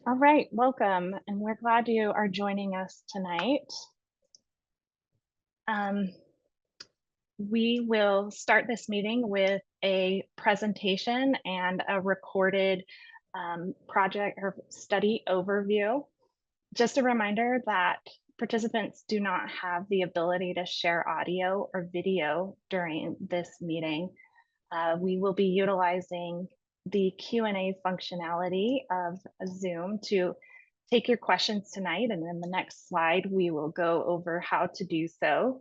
All right, welcome, and we're glad you are joining us tonight. Um, we will start this meeting with a presentation and a recorded project or study overview. Just a reminder that participants do not have the ability to share audio or video during this meeting. We will be utilizing the Q&A functionality of Zoom to take your questions tonight, and in the next slide, we will go over how to do so.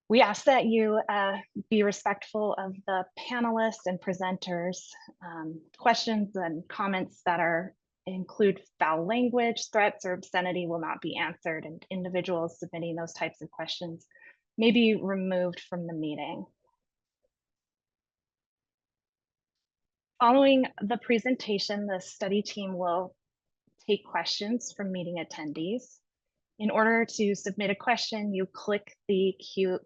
We ask that you be respectful of the panelists and presenters. Questions and comments that include foul language, threats, or obscenity will not be answered, and individuals submitting those types of questions may be removed from the meeting. Following the presentation, the study team will take questions from meeting attendees. In order to submit a question, you click the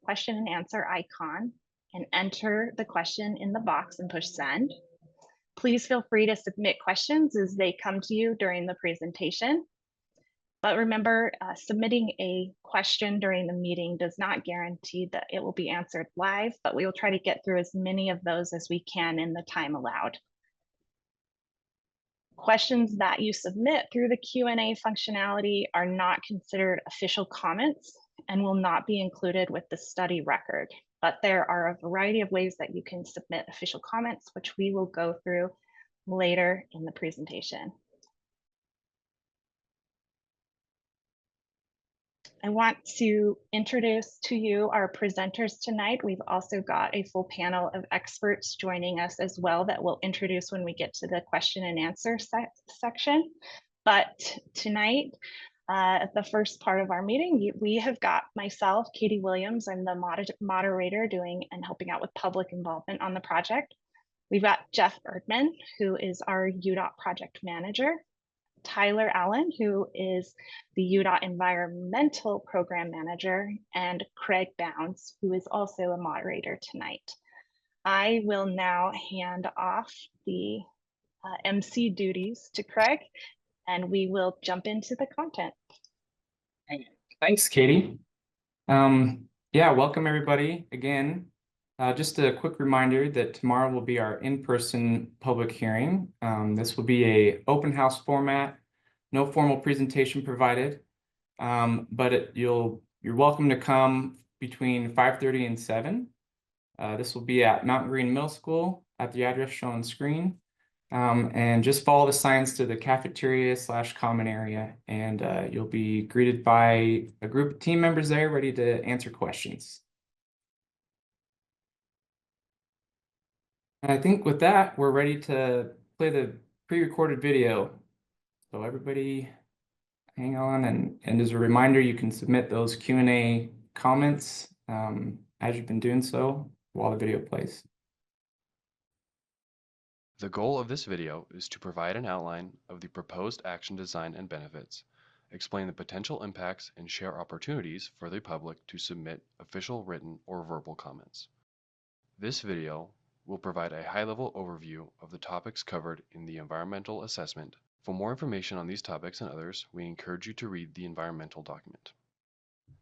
question and answer icon and enter the question in the box and push send. Please feel free to submit questions as they come to you during the presentation. But remember, submitting a question during the meeting does not guarantee that it will be answered live, but we will try to get through as many of those as we can in the time allowed. Questions that you submit through the Q&A functionality are not considered official comments and will not be included with the study record. But there are a variety of ways that you can submit official comments, which we will go through later in the presentation. I want to introduce to you our presenters tonight. We've also got a full panel of experts joining us as well that we'll introduce when we get to the question and answer section. But tonight, at the first part of our meeting, we have got myself, Katie Williams. I'm the moderator doing and helping out with public involvement on the project. We've got Jeff Erdman, who is our UDOT project manager. Tyler Allen, who is the UDOT Environmental Program Manager, and Craig Bounds, who is also a moderator tonight. I will now hand off the MC duties to Craig, and we will jump into the content. Thanks, Katie. Yeah, welcome everybody again. Just a quick reminder that tomorrow will be our in-person public hearing. This will be an open house format, no formal presentation provided, but you're welcome to come between 5:30 and 7. This will be at Mountain Green Middle School at the address shown on screen. And just follow the signs to the cafeteria/common area, and you'll be greeted by a group of team members there ready to answer questions. And I think with that, we're ready to play the pre-recorded video. So everybody hang on, and as a reminder, you can submit those Q&A comments as you've been doing so while the video plays. The goal of this video is to provide an outline of the proposed action design and benefits, explain the potential impacts, and share opportunities for the public to submit official written or verbal comments. This video will provide a high-level overview of the topics covered in the environmental assessment. For more information on these topics and others, we encourage you to read the environmental document.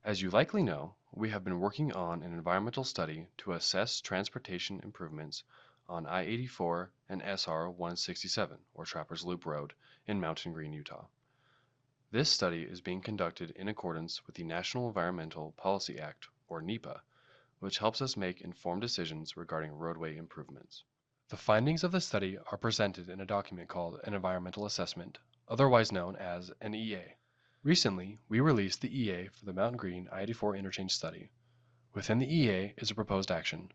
As you likely know, we have been working on an environmental study to assess transportation improvements on I-84 and SR-167, or Trappers Loop Road, in Mountain Green, Utah. This study is being conducted in accordance with the National Environmental Policy Act, or NEPA, which helps us make informed decisions regarding roadway improvements. The findings of the study are presented in a document called an environmental assessment, otherwise known as an EA. Recently, we released the EA for the Mountain Green I-84 interchange study. Within the EA is a proposed action.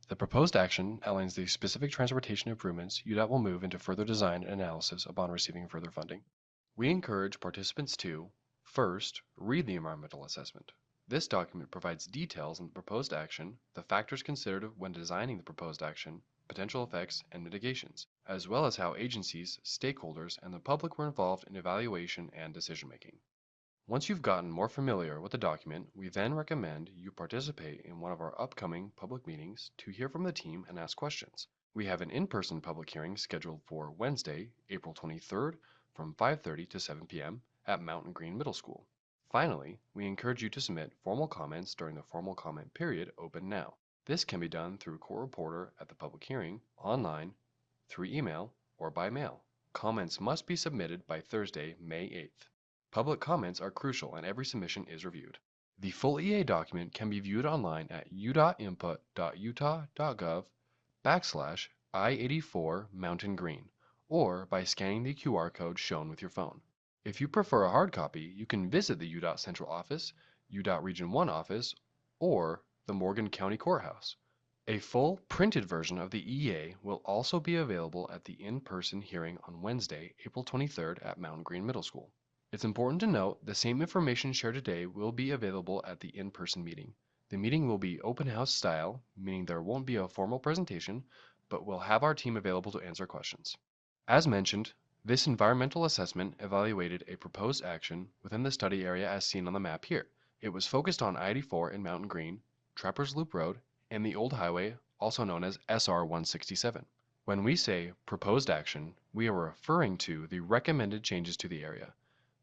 The proposed action outlines the specific transportation improvements UDOT will move into further design and analysis upon receiving further funding. We encourage participants to, first, read the environmental assessment. This document provides details on the proposed action, the factors considered when designing the proposed action, potential effects, and mitigations, as well as how agencies, stakeholders, and the public were involved in evaluation and decision-making. Once you've gotten more familiar with the document, we then recommend you participate in one of our upcoming public meetings to hear from the team and ask questions. We have an in-person public hearing scheduled for Wednesday, April 23rd from 5:30 to 7 p.m. at Mountain Green Middle School. Finally, we encourage you to submit formal comments during the formal comment period open now. This can be done through Court Reporter at the public hearing, online, through email, or by mail. Comments must be submitted by Thursday, May 8th. Public comments are crucial and every submission is reviewed. The full EA document can be viewed online at u.input.utah.gov/I-84 Mountain Green, or by scanning the QR code shown with your phone. If you prefer a hard copy, you can visit the UDOT Central Office, UDOT Region 1 Office, or the Morgan County Courthouse. A full printed version of the EA will also be available at the in-person hearing on Wednesday, April 23rd at Mountain Green Middle School. It's important to note the same information shared today will be available at the in-person meeting. The meeting will be open house style, meaning there won't be a formal presentation, but we'll have our team available to answer questions. As mentioned, this environmental assessment evaluated a proposed action within the study area as seen on the map here. It was focused on I-84 in Mountain Green, Trappers Loop Road, and the Old Highway, also known as SR 167. When we say proposed action, we are referring to the recommended changes to the area.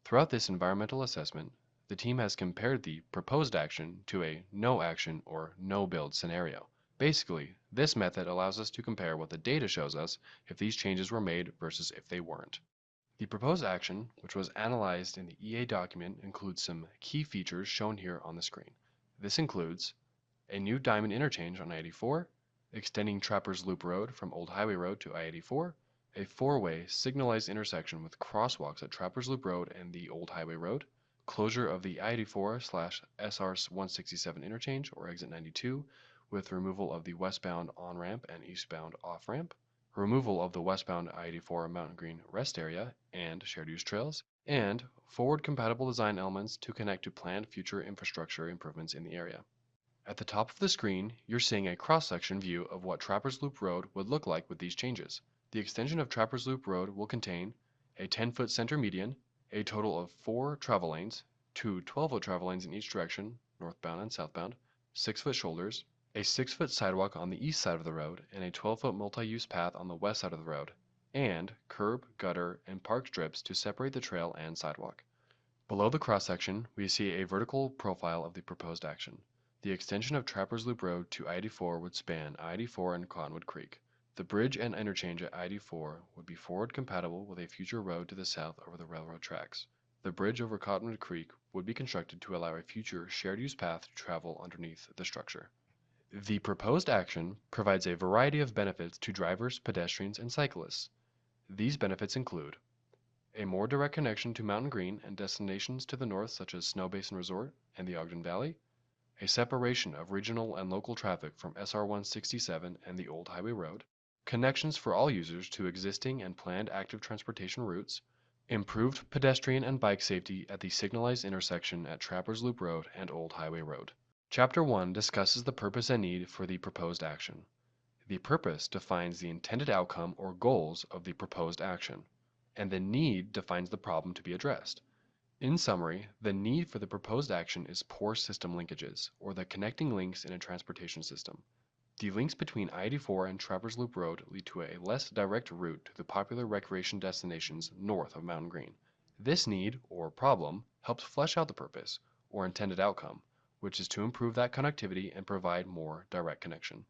Throughout this environmental assessment, the team has compared the proposed action to a no action or no build scenario. Basically, this method allows us to compare what the data shows us if these changes were made versus if they weren't. The proposed action, which was analyzed in the EA document, includes some key features shown here on the screen. This includes a new diamond interchange on I-84, extending Trappers Loop Road from Old Highway Road to I-84, a four-way signalized intersection with crosswalks at Trappers Loop Road and the Old Highway Road, closure of the I-84/SR-167 interchange or exit 92 with removal of the westbound on-ramp and eastbound off-ramp, removal of the westbound I-84 Mountain Green rest area and shared use trails, and forward-compatible design elements to connect to planned future infrastructure improvements in the area. At the top of the screen, you're seeing a cross-section view of what Trappers Loop Road would look like with these changes. The extension of Trappers Loop Road will contain a 10-foot center median, a total of 4 travel lanes, 2 12-foot travel lanes in each direction, northbound and southbound, 6-foot shoulders, a 6-foot sidewalk on the east side of the road, and a 12-foot multi-use path on the west side of the road, and curb, gutter, and park strips to separate the trail and sidewalk. Below the cross-section, we see a vertical profile of the proposed action. The extension of Trappers Loop Road to I-84 would span I-84 and Cottonwood Creek. The bridge and interchange at I-84 would be forward compatible with a future road to the south over the railroad tracks. The bridge over Cottonwood Creek would be constructed to allow a future shared use path to travel underneath the structure. The proposed action provides a variety of benefits to drivers, pedestrians, and cyclists. These benefits include a more direct connection to Mountain Green and destinations to the north such as Snow Basin Resort and the Ogden Valley, a separation of regional and local traffic from SR 167 and the Old Highway Road, connections for all users to existing and planned active transportation routes, improved pedestrian and bike safety at the signalized intersection at Trappers Loop Road and Old Highway Road. Chapter 1 discusses the purpose and need for the proposed action. The purpose defines the intended outcome or goals of the proposed action, and the need defines the problem to be addressed. In summary, the need for the proposed action is poor system linkages, or the connecting links in a transportation system. The links between I-84 and Trappers Loop Road lead to a less direct route to the popular recreation destinations north of Mountain Green. This need, or problem, helps flesh out the purpose, or intended outcome, which is to improve that connectivity and provide more direct connection.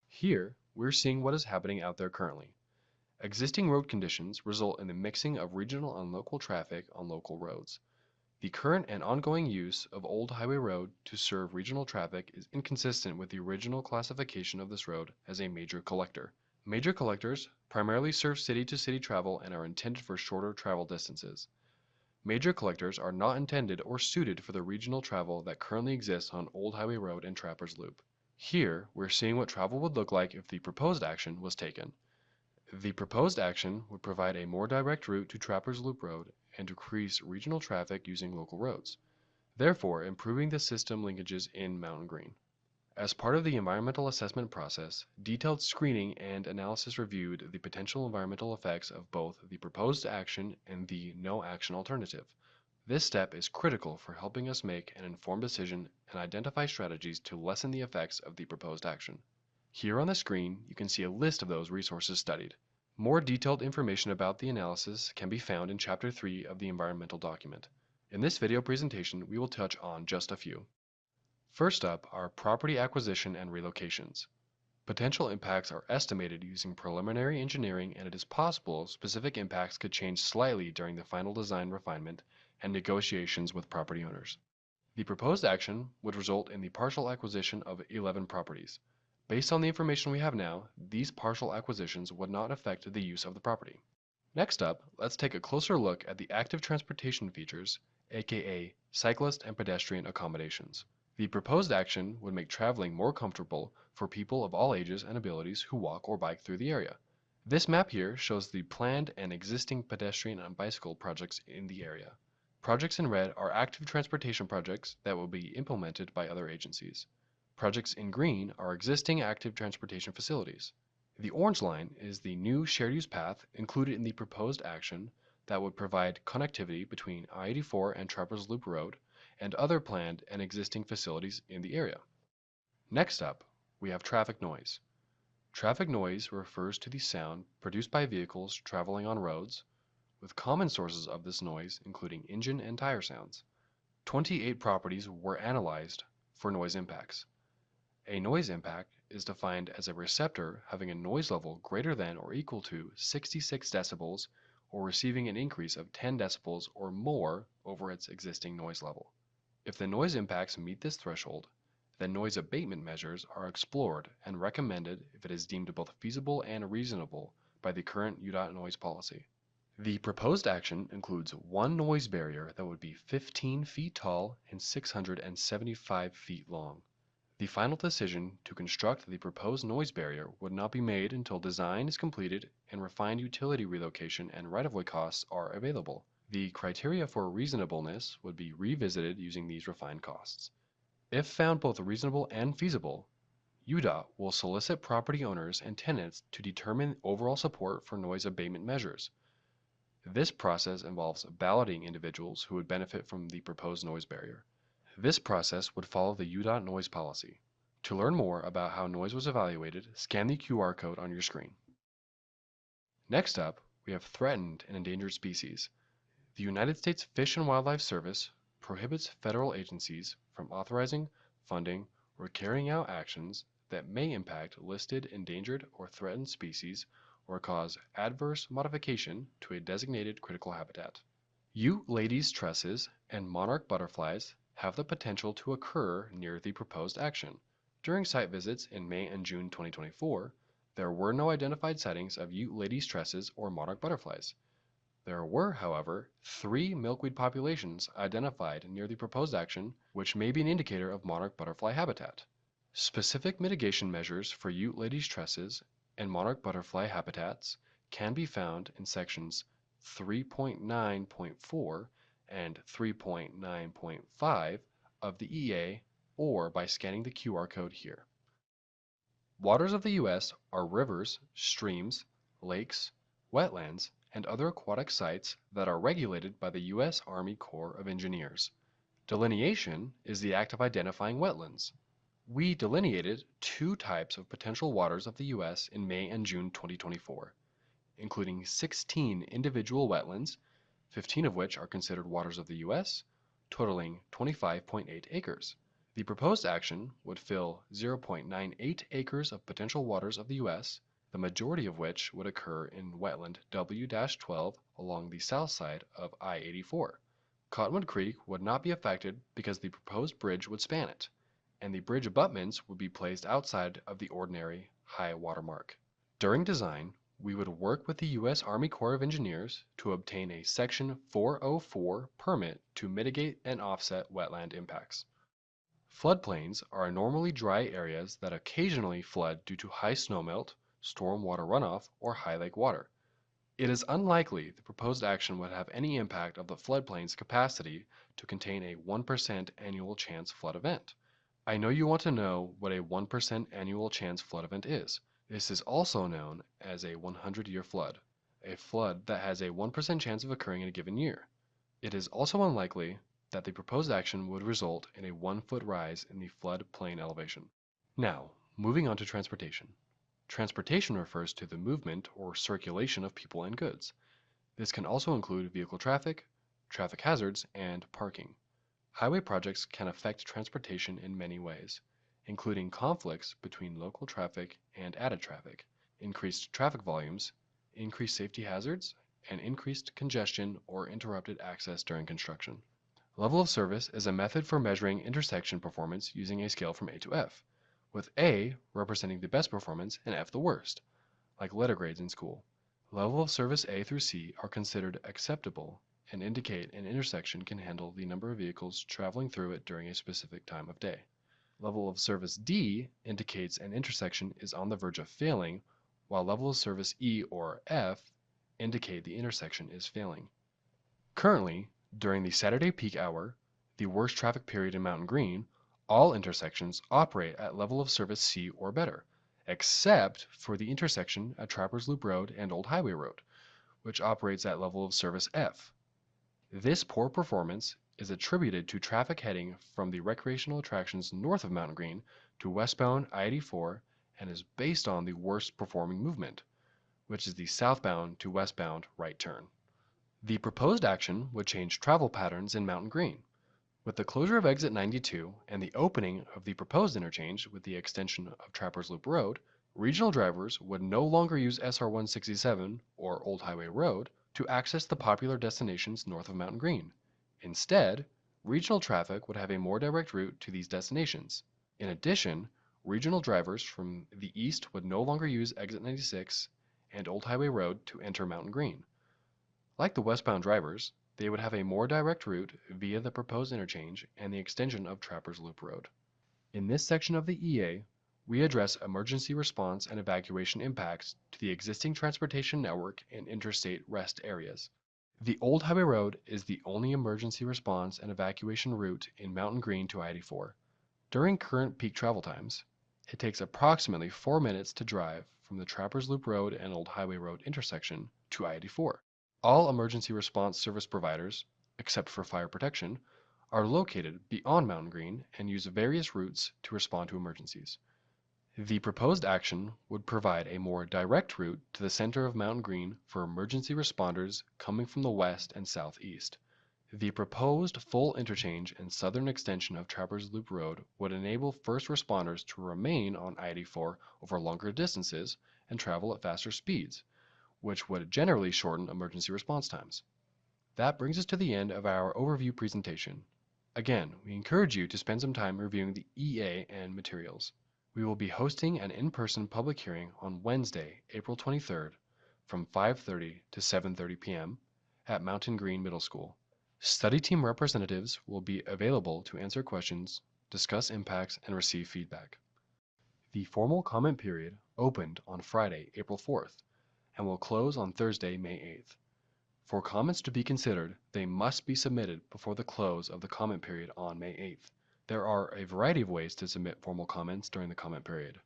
Here, we're seeing what is happening out there currently. Existing road conditions result in the mixing of regional and local traffic on local roads. The current and ongoing use of Old Highway Road to serve regional traffic is inconsistent with the original classification of this road as a major collector. Major collectors primarily serve city-to-city travel and are intended for shorter travel distances. Major collectors are not intended or suited for the regional travel that currently exists on Old Highway Road and Trappers Loop. Here, we're seeing what travel would look like if the proposed action was taken. The proposed action would provide a more direct route to Trappers Loop Road and decrease regional traffic using local roads, therefore improving the system linkages in Mountain Green. As part of the environmental assessment process, detailed screening and analysis reviewed the potential environmental effects of both the proposed action and the no action alternative. This step is critical for helping us make an informed decision and identify strategies to lessen the effects of the proposed action. Here on the screen, you can see a list of those resources studied. More detailed information about the analysis can be found in Chapter 3 of the environmental document. In this video presentation, we will touch on just a few. First up are property acquisition and relocations. Potential impacts are estimated using preliminary engineering, and it is possible specific impacts could change slightly during the final design refinement and negotiations with property owners. The proposed action would result in the partial acquisition of 11 properties. Based on the information we have now, these partial acquisitions would not affect the use of the property. Next up, let's take a closer look at the active transportation features, aka cyclist and pedestrian accommodations. The proposed action would make traveling more comfortable for people of all ages and abilities who walk or bike through the area. This map here shows the planned and existing pedestrian and bicycle projects in the area. Projects in red are active transportation projects that will be implemented by other agencies. Projects in green are existing active transportation facilities. The orange line is the new shared use path included in the proposed action that would provide connectivity between I-84 and Trappers Loop Road and other planned and existing facilities in the area. Next up, we have traffic noise. Traffic noise refers to the sound produced by vehicles traveling on roads, with common sources of this noise including engine and tire sounds. 28 properties were analyzed for noise impacts. A noise impact is defined as a receptor having a noise level greater than or equal to 66 decibels or receiving an increase of 10 decibels or more over its existing noise level. If the noise impacts meet this threshold, then noise abatement measures are explored and recommended if it is deemed both feasible and reasonable by the current UDOT noise policy. The proposed action includes one noise barrier that would be 15 feet tall and 675 feet long. The final decision to construct the proposed noise barrier would not be made until design is completed and refined utility relocation and right-of-way costs are available. The criteria for reasonableness would be revisited using these refined costs. If found both reasonable and feasible, UDOT will solicit property owners and tenants to determine overall support for noise abatement measures. This process involves balloting individuals who would benefit from the proposed noise barrier. This process would follow the UDOT noise policy. To learn more about how noise was evaluated, scan the QR code on your screen. Next up, we have threatened and endangered species. The United States Fish and Wildlife Service prohibits federal agencies from authorizing, funding, or carrying out actions that may impact listed endangered or threatened species or cause adverse modification to a designated critical habitat. Ladies' tresses and monarch butterflies have the potential to occur near the proposed action. During site visits in May and June 2024, there were no identified sightings of ladies' tresses or monarch butterflies. There were, however, 3 milkweed populations identified near the proposed action, which may be an indicator of monarch butterfly habitat. Specific mitigation measures for ladies' tresses and monarch butterfly habitats can be found in sections 3.9.4 and 3.9.5 of the EA or by scanning the QR code here. Waters of the U.S. are rivers, streams, lakes, wetlands, and other aquatic sites that are regulated by the U.S. Army Corps of Engineers. Delineation is the act of identifying wetlands. We delineated 2 types of potential waters of the U.S. in May and June 2024, including 16 individual wetlands, 15 of which are considered waters of the U.S., totaling 25.8 acres. The proposed action would fill 0.98 acres of potential waters of the U.S., the majority of which would occur in wetland W-12 along the south side of I-84. Cottonwood Creek would not be affected because the proposed bridge would span it, and the bridge abutments would be placed outside of the ordinary high water mark. During design, we would work with the U.S. Army Corps of Engineers to obtain a Section 404 permit to mitigate and offset wetland impacts. Floodplains are normally dry areas that occasionally flood due to high snowmelt, storm water runoff, or high lake water. It is unlikely the proposed action would have any impact of the floodplain's capacity to contain a 1% annual chance flood event. I know you want to know what a 1% annual chance flood event is. This is also known as a 100-year flood, a flood that has a 1% chance of occurring in a given year. It is also unlikely that the proposed action would result in a 1-foot rise in the flood plain elevation. Now, moving on to transportation. Transportation refers to the movement or circulation of people and goods. This can also include vehicle traffic, traffic hazards, and parking. Highway projects can affect transportation in many ways, including conflicts between local traffic and added traffic, increased traffic volumes, increased safety hazards, and increased congestion or interrupted access during construction. Level of service is a method for measuring intersection performance using a scale from A to F, with A representing the best performance and F the worst, like letter grades in school. Level of service A through C are considered acceptable and indicate an intersection can handle the number of vehicles traveling through it during a specific time of day. Level of service D indicates an intersection is on the verge of failing, while level of service E or F indicate the intersection is failing. Currently, during the Saturday peak hour, the worst traffic period in Mountain Green, all intersections operate at level of service C or better, except for the intersection at Trappers Loop Road and Old Highway Road, which operates at level of service F. This poor performance is attributed to traffic heading from the recreational attractions north of Mountain Green to westbound I-84 and is based on the worst performing movement, which is the southbound to westbound right turn. The proposed action would change travel patterns in Mountain Green. With the closure of exit 92 and the opening of the proposed interchange with the extension of Trappers Loop Road, regional drivers would no longer use SR 167 or Old Highway Road to access the popular destinations north of Mountain Green. Instead, regional traffic would have a more direct route to these destinations. In addition, regional drivers from the east would no longer use exit 96 and Old Highway Road to enter Mountain Green. Like the westbound drivers, they would have a more direct route via the proposed interchange and the extension of Trappers Loop Road. In this section of the EA, we address emergency response and evacuation impacts to the existing transportation network and interstate rest areas. The Old Highway Road is the only emergency response and evacuation route in Mountain Green to I-84. During current peak travel times, it takes approximately 4 minutes to drive from the Trappers Loop Road and Old Highway Road intersection to I-84. All emergency response service providers, except for fire protection, are located beyond Mountain Green and use various routes to respond to emergencies. The proposed action would provide a more direct route to the center of Mountain Green for emergency responders coming from the west and southeast. The proposed full interchange and southern extension of Trappers Loop Road would enable first responders to remain on I-84 over longer distances and travel at faster speeds, which would generally shorten emergency response times. That brings us to the end of our overview presentation. Again, we encourage you to spend some time reviewing the EA and materials. We will be hosting an in-person public hearing on Wednesday, April 23rd from 5:30 to 7:30 p.m. at Mountain Green Middle School. Study team representatives will be available to answer questions, discuss impacts, and receive feedback. The formal comment period opened on Friday, April 4th, and will close on Thursday, May 8th. For comments to be considered, they must be submitted before the close of the comment period on May 8th. There are a variety of ways to submit formal comments during the comment period.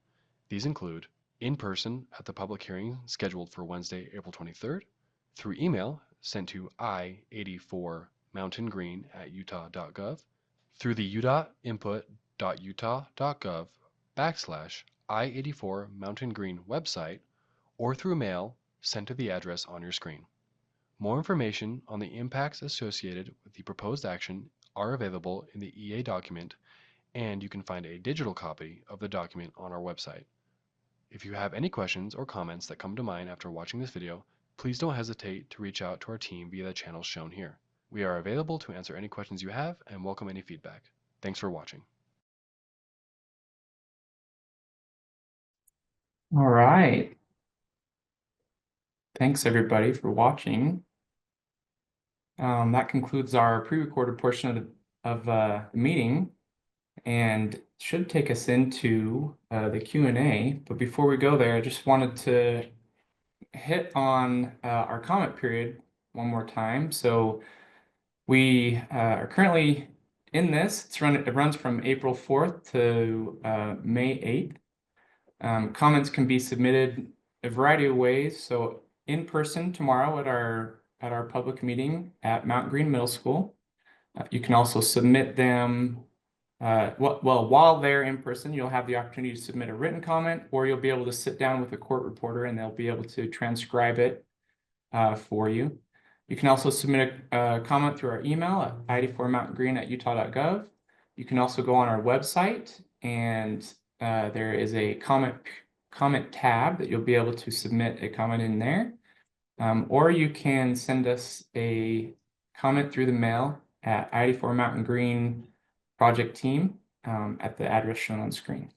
These include in person at the public hearing scheduled for Wednesday, April 23rd, through email sent to i84mountaingreen@utah.gov, through the udot-input.utah.gov/i84mountaingreen website, or through mail sent to the address on your screen. More information on the impacts associated with the proposed action are available in the EA document, and you can find a digital copy of the document on our website. If you have any questions or comments that come to mind after watching this video, please don't hesitate to reach out to our team via the channels shown here. We are available to answer any questions you have and welcome any feedback. Thanks for watching. All right. Thanks everybody for watching. That concludes our pre-recorded portion of the meeting and should take us into the Q&A. But before we go there, I just wanted to hit on our comment period one more time. So we are currently in this. It runs from April 4th to May 8th. Comments can be submitted a variety of ways. So in person tomorrow at our public meeting at Mountain Green Middle School. You can also submit them while they're in person, you'll have the opportunity to submit a written comment, or you'll be able to sit down with a court reporter and they'll be able to transcribe it for you. You can also submit a comment through our email at i84mountaingreen@utah.gov. You can also go on our website, and there is a comment tab that you'll be able to submit a comment in there. Or you can send us a comment through the mail at i84 Mountain Green project team at the address shown on screen.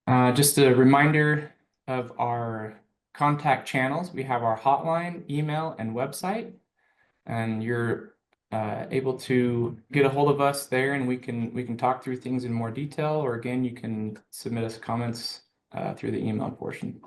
Just a reminder of our contact channels. We have our hotline, email, and website, and you're able to get a hold of us there, and we can talk through things in more detail, or again, you can submit us comments through the email portion.